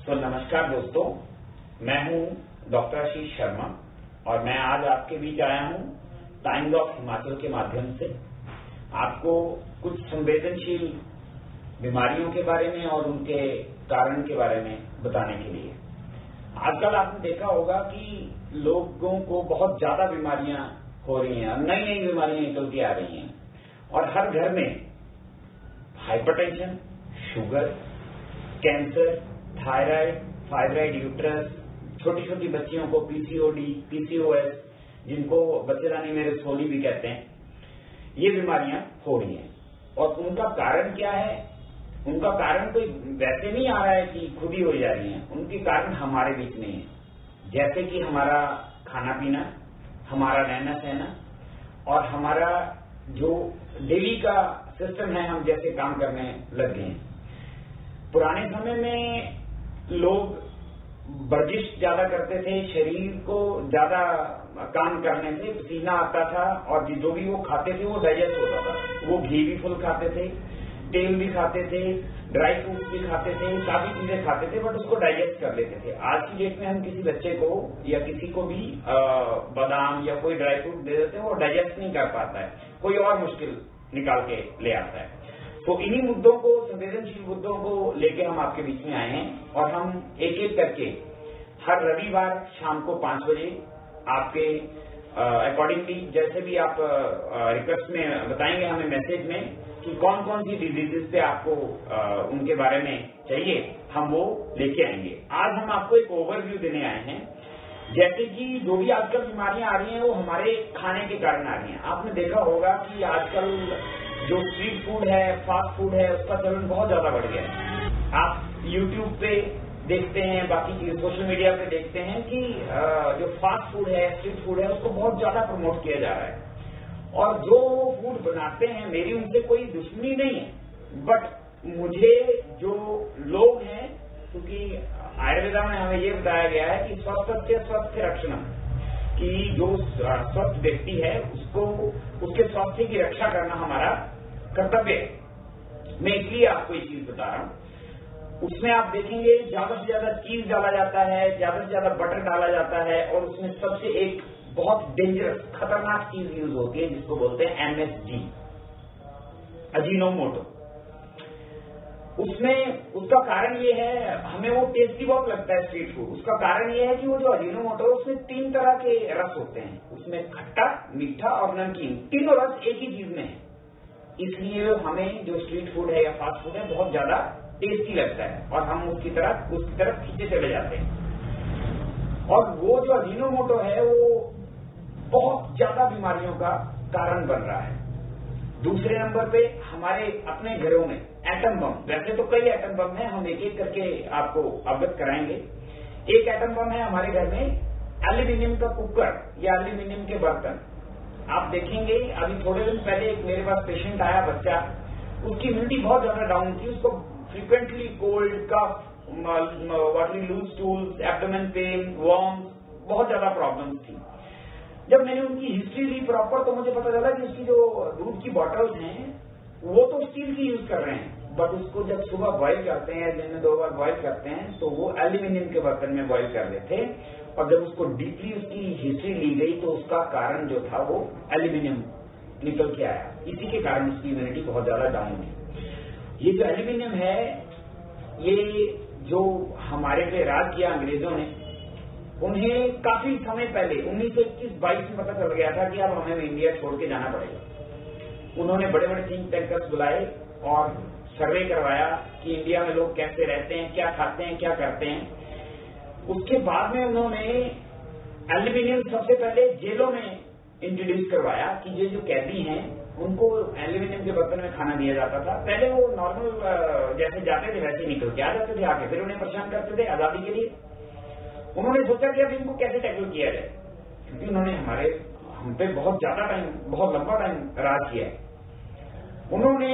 तो नमस्कार दोस्तों, मैं हूं डॉक्टर आशीष शर्मा और मैं आज आपके बीच आया हूं टाइम्स ऑफ हिमाचल के माध्यम से आपको कुछ संवेदनशील बीमारियों के बारे में और उनके कारण के बारे में बताने के लिए। आजकल आपने देखा होगा कि लोगों को बहुत ज्यादा बीमारियां हो रही हैं, नई नई बीमारियां निकल के आ रही हैं और हर घर में hypertension, sugar, cancer, thyroid, fibroid uterus, छोटी छोटी बच्चियों को पीसीओडी, पीसीओएस, जिनको बच्चेदानी में रसोली भी कहते हैं, ये बीमारियां हो रही हैं। और उनका कारण क्या है? उनका कारण कोई वैसे नहीं आ रहा है कि खुद ही हो जा रही हैं, उनके कारण हमारे बीच में है। जैसे कि हमारा खाना पीना, हमारा रहना सहना और हमारा जो डेली का सिस्टम है, हम जैसे काम करने लग गए हैं। पुराने समय में लोग वर्जिश ज्यादा करते थे, शरीर को ज्यादा काम करने से पसीना आता था और जो भी वो खाते थे वो डाइजेस्ट होता था। वो घी भी फुल खाते थे, तेल भी खाते थे, ड्राई फ्रूट्स भी खाते थे, काफी चीजें खाते थे, बट उसको डाइजेस्ट कर लेते थे। आज की डेट में हम किसी बच्चे को या किसी को भी बादाम या कोई ड्राई फ्रूट दे देते हैं, वो डाइजेस्ट नहीं कर पाता है, कोई और मुश्किल निकाल के ले आता है। तो इन्हीं मुद्दों को, संवेदनशील मुद्दों को लेके हम आपके बीच में आए हैं और हम एक एक करके हर रविवार शाम को 5 बजे आपके अकॉर्डिंगली जैसे भी आप रिक्वेस्ट में बताएंगे हमें मैसेज में कि कौन कौन सी डिजीजेस पे आपको उनके बारे में चाहिए, हम वो लेके आएंगे। आज हम आपको एक ओवरव्यू देने आए हैं। जैसे कि जो भी आजकल बीमारियां आ रही हैं वो हमारे खाने के कारण आ रही हैं। आपने देखा होगा कि आजकल जो स्ट्रीट फूड है, फास्ट फूड है, उसका चलन बहुत ज्यादा बढ़ गया है। आप यूट्यूब पे देखते हैं, बाकी सोशल मीडिया पे देखते हैं कि जो फास्ट फूड है, स्ट्रीट फूड है, उसको बहुत ज्यादा प्रमोट किया जा रहा है। और जो फूड बनाते हैं, मेरी उनसे कोई दुश्मनी नहीं है, बट मुझे जो लोग हैं, क्योंकि आयुर्वेदा में हमें ये बताया गया है कि स्वस्थ रक्षण, कि जो स्वस्थ व्यक्ति है उसको उसके स्वास्थ्य की रक्षा करना हमारा कर्तव्य है। मैं इसलिए आपको ये चीज बता रहा हूं। उसमें आप देखेंगे ज्यादा से ज्यादा चीज डाला जाता है, ज्यादा से ज्यादा बटर डाला जाता है और उसमें सबसे एक बहुत डेंजरस, खतरनाक चीज यूज होती है जिसको बोलते हैं एमएसजी, अजीनोमोटो। उसमें उसका कारण ये है, हमें वो टेस्टी बहुत लगता है स्ट्रीट फूड। उसका कारण ये है कि वो जो अजीनोमोटो है उसमें 3 तरह के रस होते हैं, उसमें खट्टा, मीठा और नमकीन, तीनों रस एक ही चीज में है। इसलिए हमें जो स्ट्रीट फूड है या फास्ट फूड है बहुत ज्यादा टेस्टी लगता है और हम उसकी तरफ खींचे चले जाते हैं। और वो जो अजीनोमोटो है वो बहुत ज्यादा बीमारियों का कारण बन रहा है। दूसरे नंबर पे हमारे अपने घरों में एटम बम, वैसे तो कई एटम बम है, हम एक एक करके आपको अवगत कराएंगे। एक एटम बम है हमारे घर में एल्यूमिनियम का कुकर या एल्यूमिनियम के बर्तन। आप देखेंगे अभी थोड़े दिन पहले एक मेरे पास पेशेंट आया, बच्चा, उसकी इम्यूनिटी बहुत ज्यादा डाउन थी, उसको frequently cold, cough, watery loose stools, abdomen pain, worms, बहुत ज्यादा प्रॉब्लम्स थी। जब मैंने उनकी हिस्ट्री ली प्रॉपर तो मुझे पता चला कि उसकी जो दूध की बॉटल्स हैं वो तो स्टील की यूज कर रहे हैं, बट उसको जब सुबह बॉयल करते हैं, दिन में 2 बार बॉयल करते हैं, तो वो एल्यूमिनियम के बर्तन में बॉयल कर रहे थे। और जब उसको डीपली उसकी हिस्ट्री ली गई तो उसका कारण जो था वो एल्यूमिनियम निकल के आया। इसी के कारण उसकी इम्यूनिटी बहुत ज्यादा डाउन थी। ये जो एल्यूमिनियम है, ये जो हमारे पे राज किया अंग्रेजों ने, उन्हें काफी समय पहले 1921-22 में पता चल गया था कि अब हमें इंडिया छोड़ के जाना पड़ेगा। उन्होंने बड़े बड़े थिंक टैंकर्स बुलाए और सर्वे करवाया कि इंडिया में लोग कैसे रहते हैं, क्या खाते हैं, क्या करते हैं। उसके बाद में उन्होंने एल्यूमिनियम सबसे पहले जेलों में इंट्रोड्यूस करवाया कि ये जो कैदी हैं उनको एल्यूमिनियम के बर्तन में खाना दिया जाता था। पहले वो नॉर्मल जैसे जाते थे वैसे निकल के आ जाते थे, आके फिर उन्हें परेशान करते थे आजादी के लिए। उन्होंने सोचा कि अब इनको कैसे टैकल किया जाए, क्योंकि उन्होंने हम पे बहुत ज्यादा टाइम, बहुत लंबा टाइम राज किया है। उन्होंने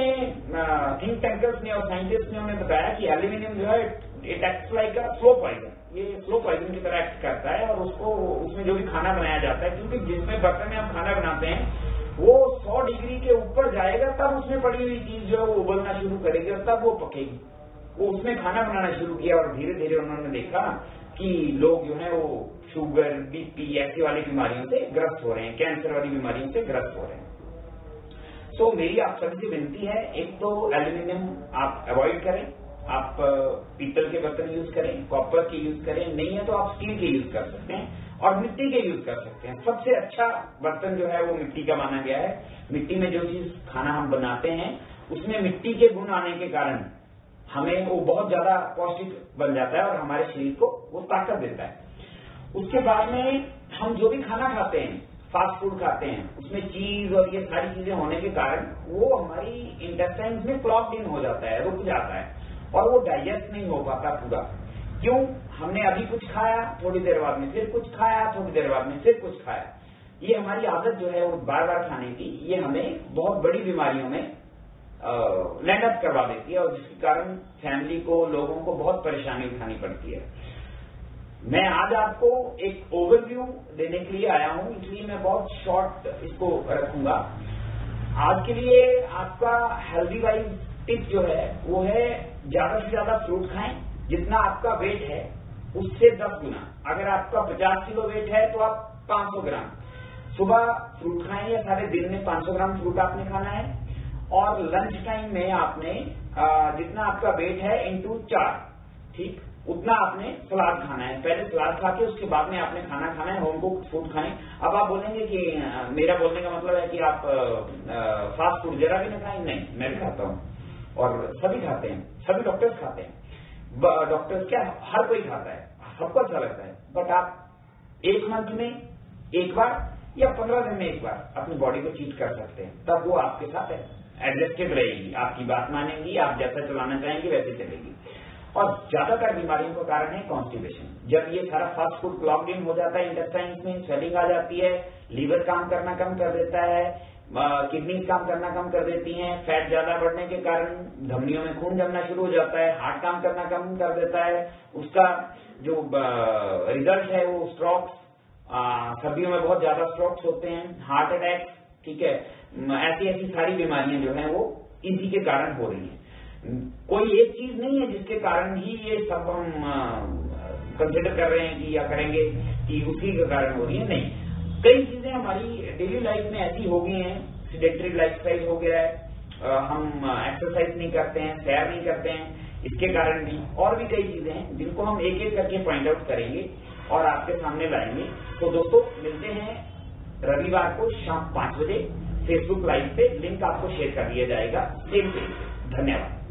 थिंक टैंकर्स ने और साइंटिस्ट ने उन्हें बताया कि एल्यूमिनियम जो है it acts like a slow poison, ये स्लो पॉइजन की तरह एक्ट करता है और उसको उसमें जो भी खाना बनाया जाता है, क्योंकि जिसमें बर्तन में हम खाना बनाते हैं वो 100 डिग्री के ऊपर जाएगा, तब उसमें पड़ी हुई चीज जो है वो उबलना शुरू करेगी और तब वो पकेगी। वो उसमें खाना बनाना शुरू किया और धीरे धीरे उन्होंने देखा कि लोग जो है वो शुगर, बीपी ऐसी वाली बीमारियों से ग्रस्त हो रहे हैं, कैंसर वाली बीमारियों से ग्रस्त हो रहे हैं। सो मेरी आप सभी से विनती है, एक तो एल्यूमिनियम आप अवॉइड करें, आप पीतल के बर्तन यूज करें, कॉपर के यूज करें, नहीं है तो आप स्टील के यूज कर सकते हैं और मिट्टी के यूज कर सकते हैं। सबसे अच्छा बर्तन जो है वो मिट्टी का माना गया है। मिट्टी में जो चीज खाना हम बनाते हैं उसमें मिट्टी के गुण आने के कारण हमें वो बहुत ज्यादा पौष्टिक बन जाता है और हमारे शरीर को वो ताकत देता है। उसके बाद में हम जो भी खाना खाते हैं, फास्ट फूड खाते हैं, उसमें चीज और ये सारी चीजें होने के कारण वो हमारी इंटेस्टाइन में क्लॉग्ड इन हो जाता है, रुक जाता है और वो डाइजेस्ट नहीं हो पाता पूरा। क्यों? हमने अभी कुछ खाया, थोड़ी देर बाद में फिर कुछ खाया, थोड़ी देर बाद में फिर कुछ खाया। ये हमारी आदत जो है वो बार बार खाने की, ये हमें बहुत बड़ी बीमारियों में लैंड अप करवा देती है और जिसके कारण फैमिली को, लोगों को बहुत परेशानी उठानी पड़ती है। मैं आज आपको एक ओवरव्यू देने के लिए आया हूं, इसलिए मैं बहुत शॉर्ट इसको रखूंगा। आज के लिए आपका हेल्दी वाइज टिप जो है वो है ज्यादा से ज्यादा फ्रूट खाएं। जितना आपका वेट है उससे 10 गुना। अगर आपका 50 किलो वेट है तो आप 500 ग्राम सुबह फ्रूट खाएं या सारे दिन में 500 ग्राम फ्रूट आपने खाना है और लंच टाइम में आपने जितना आपका वेट है इंटू 4, ठीक, उतना आपने सलाद खाना है। पहले सलाद खा के उसके बाद में आपने खाना खाना है, होम कुक्ड फूड खाएं। अब आप बोलेंगे कि मेरा बोलने का मतलब है कि आप फास्ट फूड जरा भी नहीं खाएं। नहीं, मैं भी खाता हूं और सभी खाते हैं, सभी डॉक्टर्स खाते हैं। डॉक्टर्स क्या, हर कोई खाता है, सबको अच्छा लगता है। बट आप एक मंथ में एक बार या 15 दिन में एक बार अपनी बॉडी को चीट कर सकते हैं, तब वो आपके साथ एडजस्टेड रहेगी, आपकी बात मानेंगी, आप जैसा चलाना चाहेंगे वैसे चलेगी। और ज्यादातर बीमारियों का कारण है कॉन्स्टिपेशन। जब ये सारा फास्ट फूड क्लॉग्ड इन हो जाता है इंटेस्टाइन में, स्वेलिंग आ जाती है, लीवर काम करना कम कर देता है, किडनी काम करना कम कर देती हैं, फैट ज्यादा बढ़ने के कारण धमनियों में खून जमना शुरू हो जाता है, हार्ट काम करना कम कर देता है, उसका जो रिजल्ट है वो स्ट्रोक्स, सर्दियों में बहुत ज्यादा स्ट्रोक्स होते हैं, हार्ट अटैक, ठीक है, ऐसी ऐसी सारी बीमारियां जो हैं वो इसी के कारण हो रही हैं। कोई एक चीज नहीं है जिसके कारण ही ये सब हम कंसिडर कर रहे हैं कि या करेंगे कि उसी के कारण हो रही है, नहीं। कई चीजें हमारी डेली लाइफ में ऐसी हो गई हैं, सेडेंटरी लाइफस्टाइल हो गया है, हम एक्सरसाइज नहीं करते हैं, सैर नहीं करते हैं, इसके कारण भी, और भी कई चीजें हैं जिनको हम एक एक करके पॉइंट आउट करेंगे और आपके सामने लाएंगे। तो दोस्तों मिलते हैं रविवार को शाम 5 बजे फेसबुक लाइव पे, लिंक आपको शेयर कर दिया जाएगा सेम पेज पे। धन्यवाद।